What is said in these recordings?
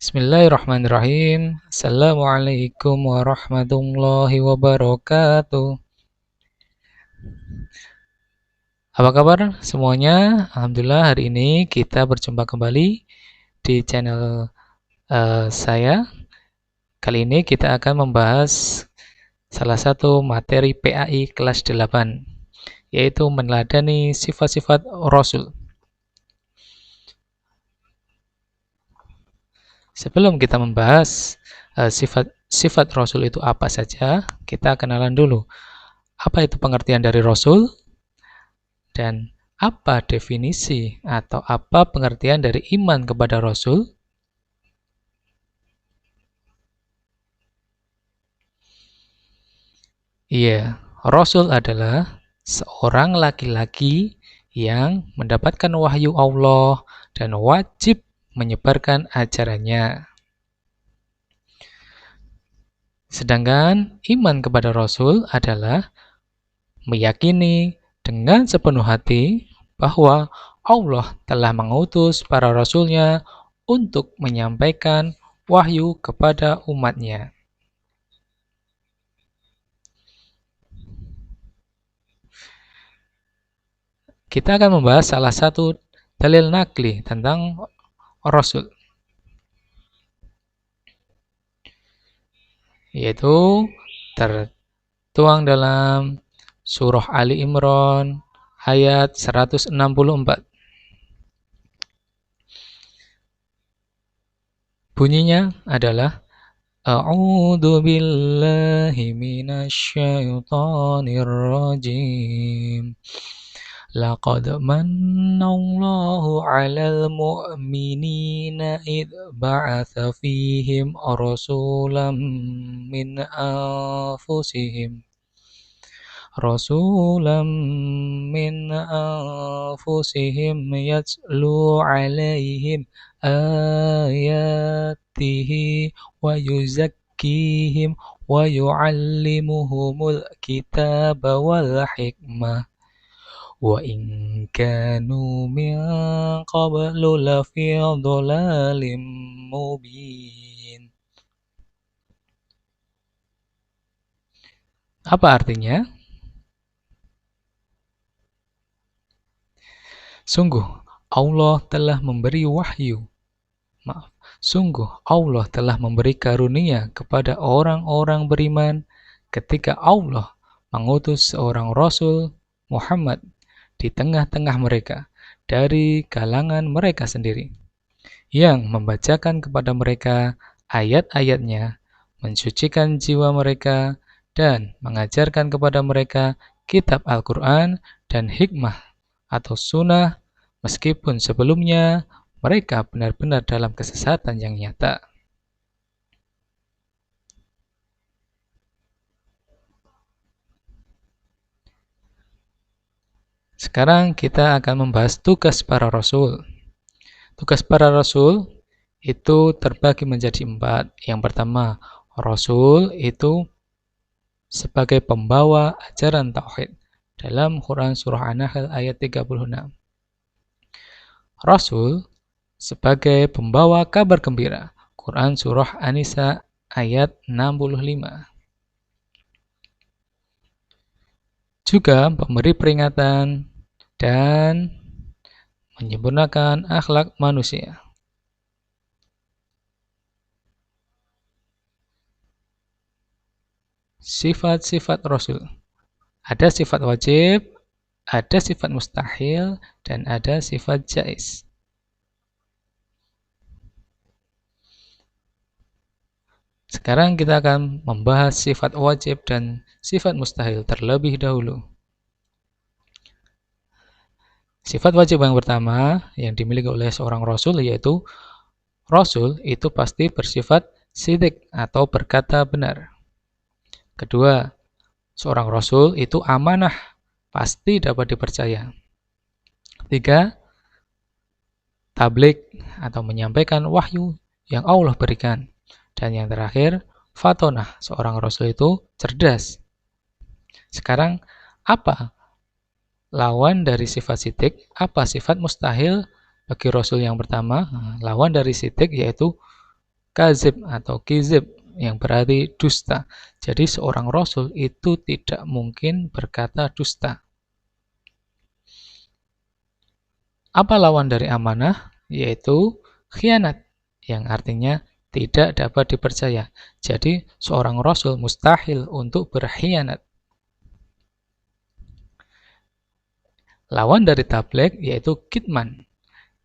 Bismillahirrahmanirrahim. Assalamualaikum warahmatullahi wabarakatuh. Apa kabar semuanya? Alhamdulillah hari ini kita berjumpa kembali di channel saya. Kali ini kita akan membahas salah satu materi PAI kelas 8, yaitu meneladani sifat-sifat Rasul. Sebelum kita membahas sifat Rasul itu apa saja, kita kenalan dulu. Apa itu pengertian dari Rasul? Dan apa definisi atau apa pengertian dari iman kepada Rasul? Iya, Rasul adalah seorang laki-laki yang mendapatkan wahyu Allah dan wajib menyebarkan ajarannya. Sedangkan iman kepada Rasul adalah meyakini dengan sepenuh hati bahwa Allah telah mengutus para rasulnya untuk menyampaikan wahyu kepada umatnya. Kita akan membahas salah satu dalil nakli tentang Rasul, yaitu tertuang dalam surah Ali Imran ayat 164. Bunyinya adalah A'udzu billahi minasyaitonir rajim. Laqad mannallahu 'alal mu'minina idh ba'atsa fihim rasulan min anfusihim yatlu 'alaihim ayatihi wa yuzakkihim wa yu'allimuhumul kitaba wal hikmah wa in kanu min qablu lafi dhalalim mubin. Apa artinya? Sungguh Allah telah memberi wahyu. Sungguh Allah telah memberi karunia kepada orang-orang beriman ketika Allah mengutus seorang Rasul Muhammad di tengah-tengah mereka dari kalangan mereka sendiri, yang membacakan kepada mereka ayat-ayatnya, mensucikan jiwa mereka, dan mengajarkan kepada mereka kitab Al-Quran dan hikmah atau sunnah, meskipun sebelumnya mereka benar-benar dalam kesesatan yang nyata. Sekarang kita akan membahas tugas para rasul. Tugas para rasul itu terbagi menjadi 4. Yang pertama, rasul itu sebagai pembawa ajaran tauhid. Dalam Quran surah An-Nahl ayat 36. Rasul sebagai pembawa kabar gembira. Quran surah An-Nisa ayat 65. Juga pemberi peringatan dan menyempurnakan akhlak manusia. Sifat-sifat Rasul. Ada sifat wajib, ada sifat mustahil, dan ada sifat jaiz. Sekarang kita akan membahas sifat wajib dan sifat mustahil terlebih dahulu. Sifat wajib yang pertama yang dimiliki oleh seorang Rasul yaitu Rasul itu pasti bersifat shidik atau berkata benar. Kedua, seorang Rasul itu amanah, pasti dapat dipercaya. Tiga, tabligh atau menyampaikan wahyu yang Allah berikan. Dan yang terakhir, fatonah, seorang Rasul itu cerdas. Sekarang, apa lawan dari sifat shidik? Apa sifat mustahil bagi Rasul yang pertama? Lawan dari shidik yaitu kazib atau kizib yang berarti dusta. Jadi seorang rasul itu tidak mungkin berkata dusta. Apa lawan dari amanah? Yaitu khianat, yang artinya tidak dapat dipercaya. Jadi seorang rasul mustahil untuk berkhianat. Lawan dari tabligh yaitu kitman.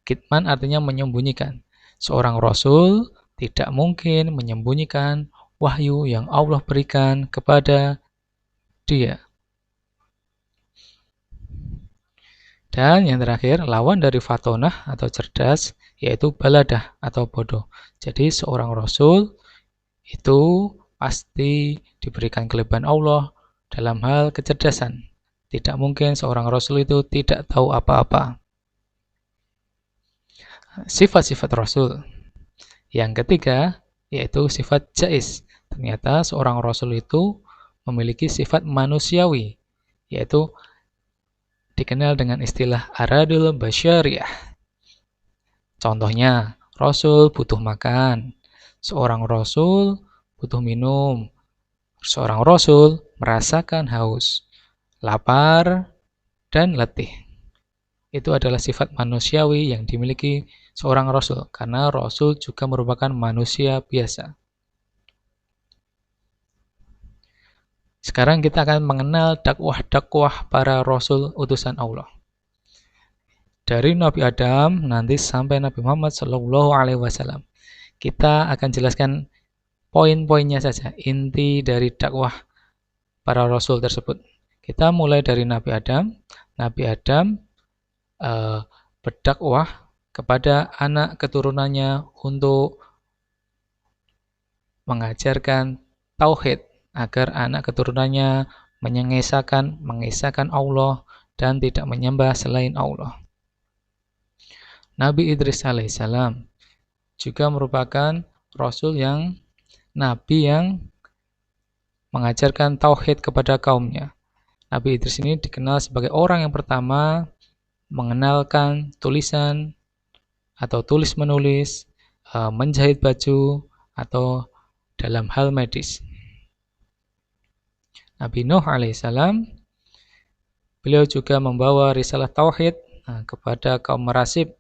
Kitman artinya menyembunyikan. Seorang rasul tidak mungkin menyembunyikan wahyu yang Allah berikan kepada dia. Dan yang terakhir, lawan dari fatonah atau cerdas, yaitu baladah atau bodoh. Jadi seorang rasul itu pasti diberikan kelebihan Allah dalam hal kecerdasan. Tidak mungkin seorang rasul itu tidak tahu apa-apa. Sifat-sifat rasul. Yang ketiga, yaitu sifat jais. Ternyata seorang rasul itu memiliki sifat manusiawi, yaitu dikenal dengan istilah aradul basyariah. Contohnya, rasul butuh makan, seorang rasul butuh minum, seorang rasul merasakan haus, lapar, dan letih. Itu adalah sifat manusiawi yang dimiliki seorang rasul, karena rasul juga merupakan manusia biasa. Sekarang kita akan mengenal dakwah-dakwah para rasul utusan Allah. Dari Nabi Adam nanti sampai Nabi Muhammad SAW. Kita akan jelaskan poin-poinnya saja, inti dari dakwah para rasul tersebut. Kita mulai dari Nabi Adam. Nabi Adam berdakwah kepada anak keturunannya untuk mengajarkan tauhid agar anak keturunannya mengesahkan Allah dan tidak menyembah selain Allah. Nabi Idris alaihissalam juga merupakan rasul nabi yang mengajarkan tauhid kepada kaumnya. Nabi Idris ini dikenal sebagai orang yang pertama mengenalkan tulisan atau tulis-menulis, menjahit baju, atau dalam hal medis. Nabi Nuh alaihissalam, beliau juga membawa risalah tauhid kepada kaum Merasib.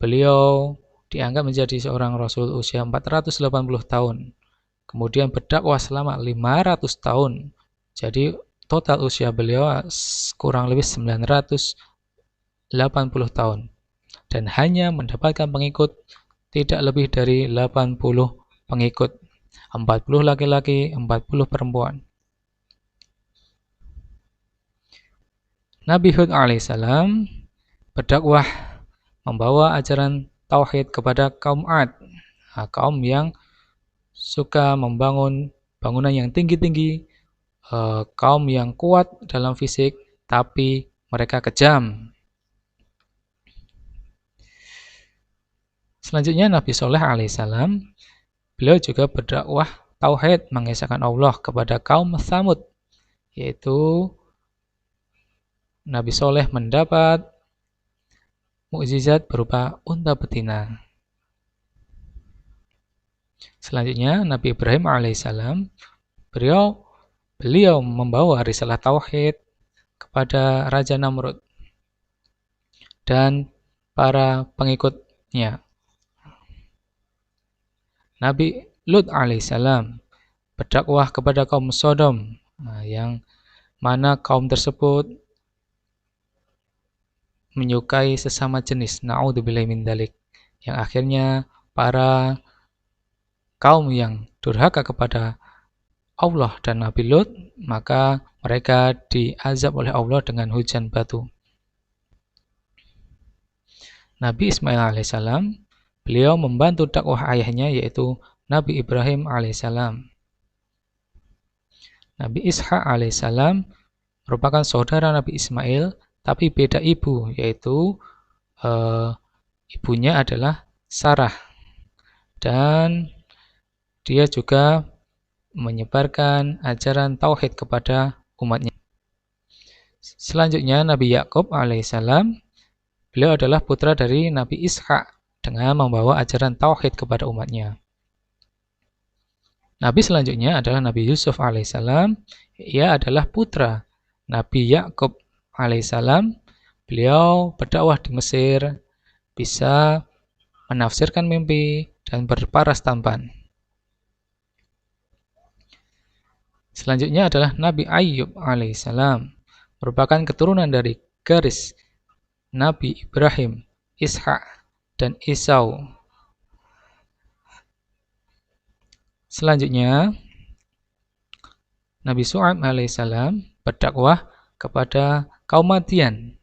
Beliau dianggap menjadi seorang rasul usia 480 tahun. Kemudian berdakwah selama 500 tahun. Jadi total usia beliau kurang lebih 980 tahun. Dan hanya mendapatkan pengikut tidak lebih dari 80 pengikut. 40 laki-laki, 40 perempuan. Nabi Hud alaihissalam berdakwah membawa ajaran tauhid kepada kaum Ad, kaum yang suka membangun bangunan yang tinggi-tinggi, kaum yang kuat dalam fisik, tapi mereka kejam. Selanjutnya Nabi Soleh alaihissalam, beliau juga berdakwah tauhid mengesahkan Allah kepada kaum Tsamud, yaitu Nabi Soleh mendapat mukjizat berupa unta betina. Selanjutnya Nabi Ibrahim alaihissalam, beliau membawa risalah tauhid kepada Raja Namrud dan para pengikutnya. Nabi Lut alaihissalam berdakwah kepada kaum Sodom, yang mana kaum tersebut menyukai sesama jenis, na'udzubillahi min dzalik, yang akhirnya para kaum yang durhaka kepada Allah dan Nabi Lut, maka mereka diazab oleh Allah dengan hujan batu. Nabi Ismail alaihissalam, beliau membantu dakwah ayahnya yaitu Nabi Ibrahim alaihissalam. Nabi Ishak alaihissalam merupakan saudara Nabi Ismail, tapi beda ibu, yaitu ibunya adalah Sarah. Dan dia juga menyebarkan ajaran tauhid kepada umatnya. Selanjutnya Nabi Yakub alaihissalam, beliau adalah putra dari Nabi Ishak dengan membawa ajaran tauhid kepada umatnya. Nabi selanjutnya adalah Nabi Yusuf alaihissalam. Ia adalah putra Nabi Yakub alaihissalam. Beliau berdakwah di Mesir, bisa menafsirkan mimpi dan berparas tampan. Selanjutnya adalah Nabi Ayyub alaihissalam, merupakan keturunan dari garis Nabi Ibrahim, Ishak, dan Esau. Selanjutnya, Nabi Syuaib alaihissalam berdakwah kepada kaum Madian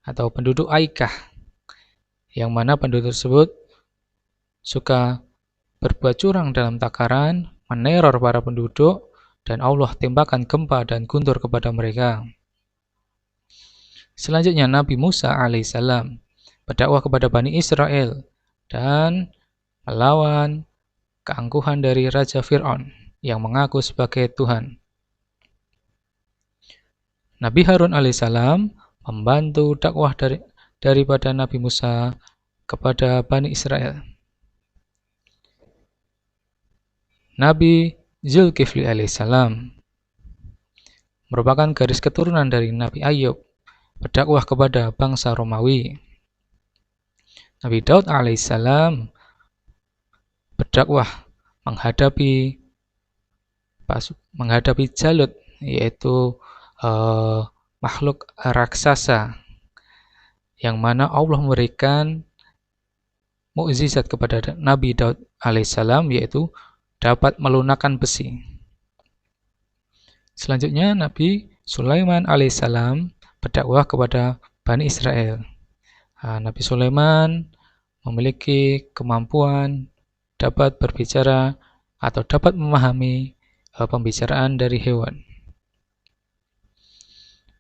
atau penduduk Aikah, yang mana penduduk tersebut suka berbuat curang dalam takaran, meneror para penduduk, dan Allah tembakan gempa dan guntur kepada mereka. Selanjutnya Nabi Musa alaihissalam berdakwah kepada Bani Israel dan melawan keangkuhan dari Raja Fir'aun yang mengaku sebagai Tuhan. Nabi Harun alaihissalam membantu dakwah daripada Nabi Musa kepada Bani Israel. Nabi Zulkifli alaihissalam merupakan garis keturunan dari Nabi Ayyub, berdakwah kepada bangsa Romawi. Nabi Daud alaihissalam berdakwah menghadapi Jalut, yaitu makhluk raksasa, yang mana Allah memberikan mukjizat kepada Nabi Daud alaihissalam, yaitu dapat melunakkan besi. Selanjutnya Nabi Sulaiman alaihissalam berdakwah kepada Bani Israel. Nabi Sulaiman memiliki kemampuan dapat berbicara atau dapat memahami pembicaraan dari hewan.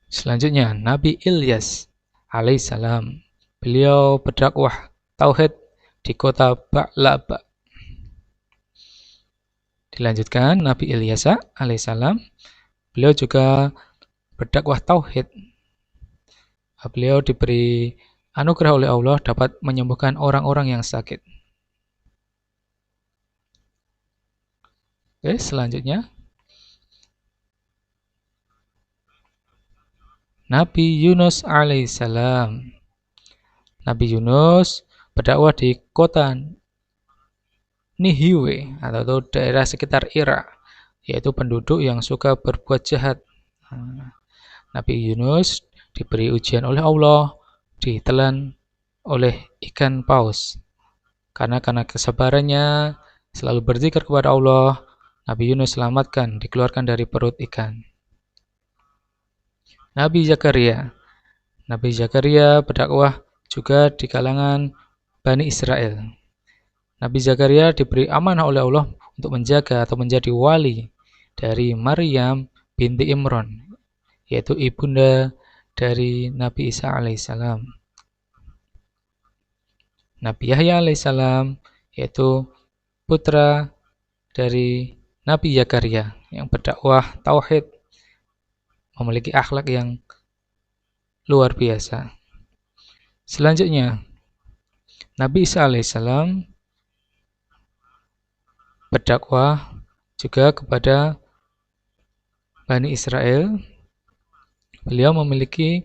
Selanjutnya Nabi Ilyas alaihissalam, beliau berdakwah tauhid di kota Ba'laba. Dilanjutkan Nabi Ilyas alaihissalam, beliau juga berdakwah tauhid. Beliau diberi anugerah oleh Allah dapat menyembuhkan orang-orang yang sakit. Oke, selanjutnya Nabi Yunus alaihissalam. Nabi Yunus berdakwah di kota Niniwe atau daerah sekitar Irak, yaitu penduduk yang suka berbuat jahat. Nabi Yunus diberi ujian oleh Allah, ditelan oleh ikan paus. Karena kesabarannya selalu berzikir kepada Allah, Nabi Yunus selamatkan, dikeluarkan dari perut ikan. Nabi Zakaria. Nabi Zakaria berdakwah juga di kalangan Bani Israel. Nabi Zakaria diberi amanah oleh Allah untuk menjaga atau menjadi wali dari Maryam binti Imran, yaitu ibunda dari Nabi Isa alaihissalam. Nabi Yahya alaihissalam, yaitu putra dari Nabi Zakaria yang berdakwah tauhid, memiliki akhlak yang luar biasa. Selanjutnya Nabi Isa alaihissalam berdakwah juga kepada Bani Israel. Beliau memiliki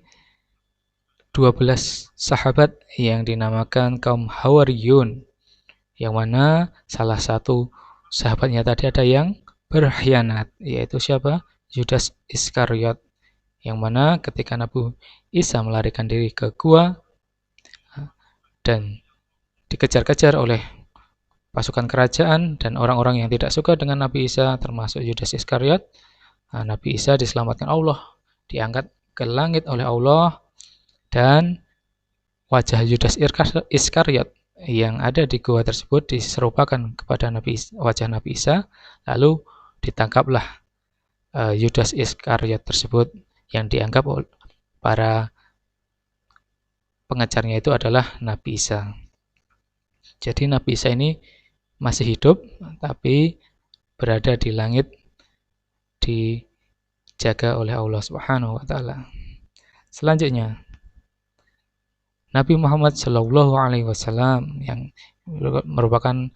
12 sahabat yang dinamakan kaum Hawariyun, yang mana salah satu sahabatnya tadi ada yang berkhianat, yaitu siapa? Yudas Iskariot, yang mana ketika Nabi Isa melarikan diri ke gua dan dikejar-kejar oleh pasukan kerajaan dan orang-orang yang tidak suka dengan Nabi Isa, termasuk Yudas Iskariot, Nabi Isa diselamatkan Allah, diangkat ke langit oleh Allah, dan wajah Yudas Iskariot yang ada di gua tersebut diserupakan kepada wajah Nabi Isa, lalu ditangkaplah Yudas Iskariot tersebut, yang dianggap para pengejarnya itu adalah Nabi Isa. Jadi Nabi Isa ini masih hidup, tapi berada di langit, dijaga oleh Allah Subhanahu wa Ta'ala. Selanjutnya Nabi Muhammad Shallallahu Alaihi Wasallam yang merupakan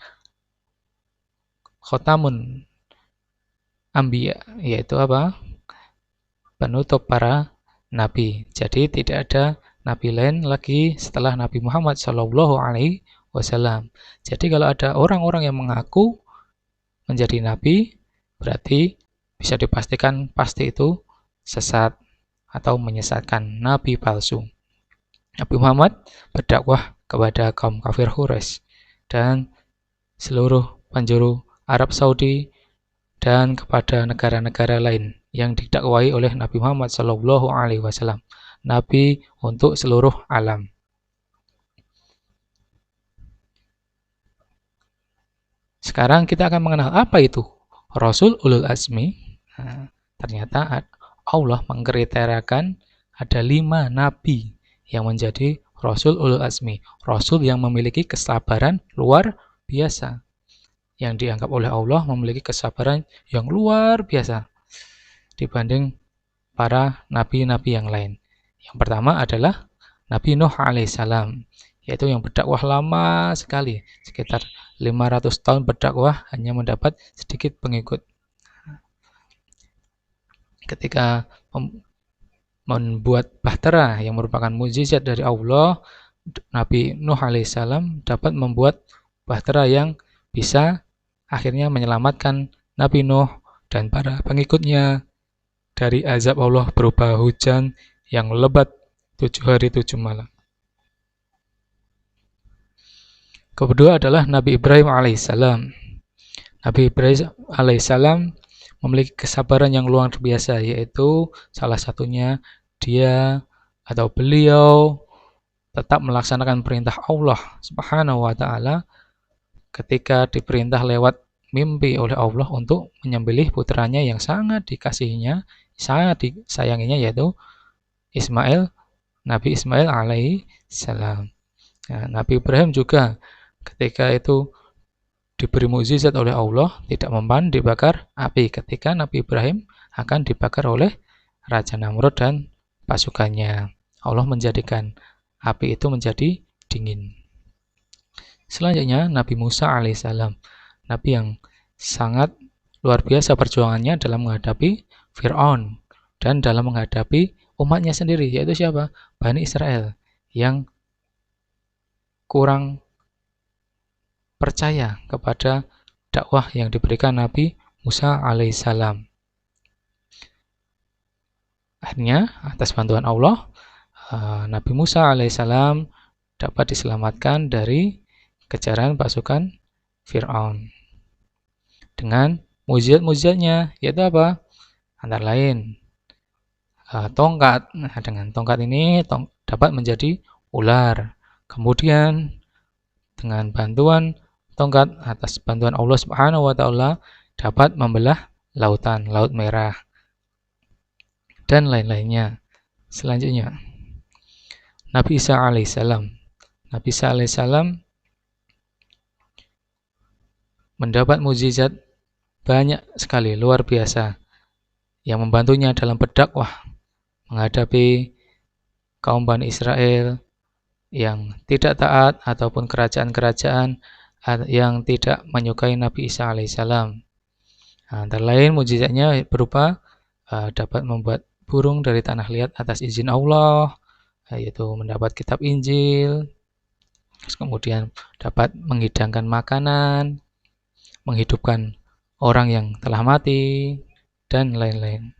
khotamun Ambiya, yaitu apa? Penutup para nabi. Jadi tidak ada nabi lain lagi setelah Nabi Muhammad Shallallahu Alaihi Wasallam. Jadi kalau ada orang-orang yang mengaku menjadi nabi, berarti bisa dipastikan pasti itu sesat atau menyesatkan, nabi palsu. Nabi Muhammad berdakwah kepada kaum kafir Quraisy dan seluruh penjuru Arab Saudi dan kepada negara-negara lain yang didakwai oleh Nabi Muhammad Shallallahu Alaihi Wasallam, Nabi untuk seluruh alam. Sekarang kita akan mengenal apa itu Rasul Ulul Azmi. Nah, ternyata Allah mengkriteriakan ada 5 nabi yang menjadi Rasul Ulul Azmi, Rasul yang memiliki kesabaran luar biasa, yang dianggap oleh Allah memiliki kesabaran yang luar biasa dibanding para nabi-nabi yang lain. Yang pertama adalah Nabi Nuh alaihissalam, yaitu yang berdakwah lama sekali, sekitar 500 tahun berdakwah hanya mendapat sedikit pengikut. Ketika membuat bahtera yang merupakan mukjizat dari Allah, Nabi Nuh alaihissalam dapat membuat bahtera yang bisa akhirnya menyelamatkan Nabi Nuh dan para pengikutnya dari azab Allah berupa hujan yang lebat 7 hari 7 malam. Kedua adalah Nabi Ibrahim alaihissalam. Nabi Ibrahim alaihissalam memiliki kesabaran yang luar biasa, yaitu salah satunya dia atau beliau tetap melaksanakan perintah Allah Subhanahu wa taala ketika diperintah lewat mimpi oleh Allah untuk menyembelih putranya yang sangat dikasihinya, sangat disayanginya, yaitu Ismail, Nabi Ismail alaihi salam. Nah, Nabi Ibrahim juga ketika itu diberi mukjizat oleh Allah, tidak mempan dibakar api ketika Nabi Ibrahim akan dibakar oleh Raja Namrud dan pasukannya. Allah menjadikan api itu menjadi dingin. Selanjutnya Nabi Musa alaihissalam, Nabi yang sangat luar biasa perjuangannya dalam menghadapi Fir'aun dan dalam menghadapi umatnya sendiri, yaitu siapa? Bani Israel yang kurang percaya kepada dakwah yang diberikan Nabi Musa alaihissalam. Akhirnya atas bantuan Allah, Nabi Musa alaihissalam dapat diselamatkan dari kejaran pasukan Fir'aun dengan mukjizat-mukjizatnya, yaitu apa? Antara lain tongkat. Nah, dengan tongkat ini dapat menjadi ular. Kemudian dengan bantuan tongkat, atas bantuan Allah Subhanahu wa taala, dapat membelah lautan, Laut Merah dan lain-lainnya. Selanjutnya Nabi Isa alaihissalam. Nabi Isa alaihissalam mendapat mukjizat banyak sekali, luar biasa, yang membantunya dalam berdakwah menghadapi kaum Bani Israel yang tidak taat ataupun kerajaan-kerajaan yang tidak menyukai Nabi Isa alaihissalam. Antara lain mukjizatnya berupa dapat membuat burung dari tanah liat atas izin Allah, yaitu mendapat kitab Injil, kemudian dapat menghidangkan makanan, menghidupkan orang yang telah mati, dan lain-lain.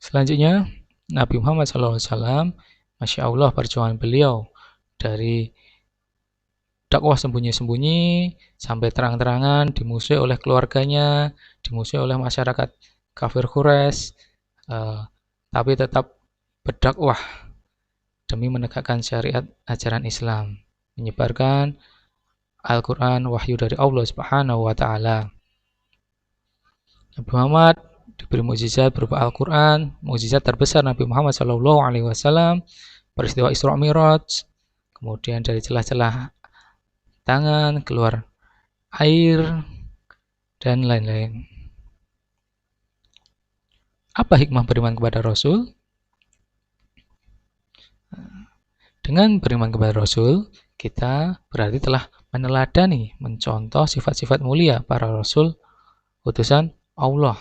Selanjutnya Nabi Muhammad SAW, Masya Allah perjuangan beliau dari dakwah sembunyi-sembunyi sampai terang-terangan, dimusuhi oleh keluarganya, dimusuhi oleh masyarakat kafir Quraisy, tapi tetap berdakwah demi menegakkan syariat ajaran Islam, menyebarkan Al-Quran, wahyu dari Allah Subhanahu wa taala. Nabi Muhammad diberi mukjizat berupa Al-Quran. Mukjizat terbesar Nabi Muhammad SAW, peristiwa Isra Mi'raj, kemudian dari celah-celah tangan keluar air, dan lain-lain. Apa hikmah beriman kepada Rasul? Dengan beriman kepada Rasul, kita berarti telah meneladani, mencontoh sifat-sifat mulia para Rasul utusan Allah.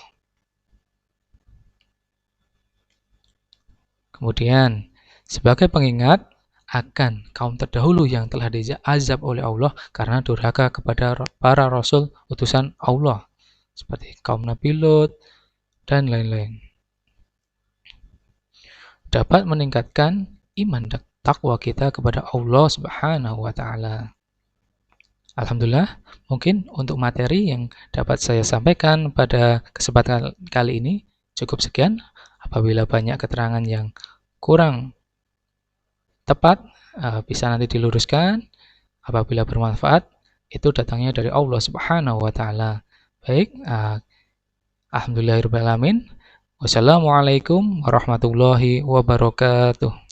Kemudian, sebagai pengingat akan kaum terdahulu yang telah diazab oleh Allah karena durhaka kepada para Rasul utusan Allah, seperti kaum Nabi Lut dan lain-lain. Dapat meningkatkan iman dan takwa kita kepada Allah Subhanahu wa Ta'ala. Alhamdulillah, mungkin untuk materi yang dapat saya sampaikan pada kesempatan kali ini cukup sekian. Apabila banyak keterangan yang kurang tepat, bisa nanti diluruskan. Apabila bermanfaat, itu datangnya dari Allah Subhanahu wa Ta'ala. Baik, alhamdulillahirabbil alamin. Wassalamualaikum warahmatullahi wabarakatuh.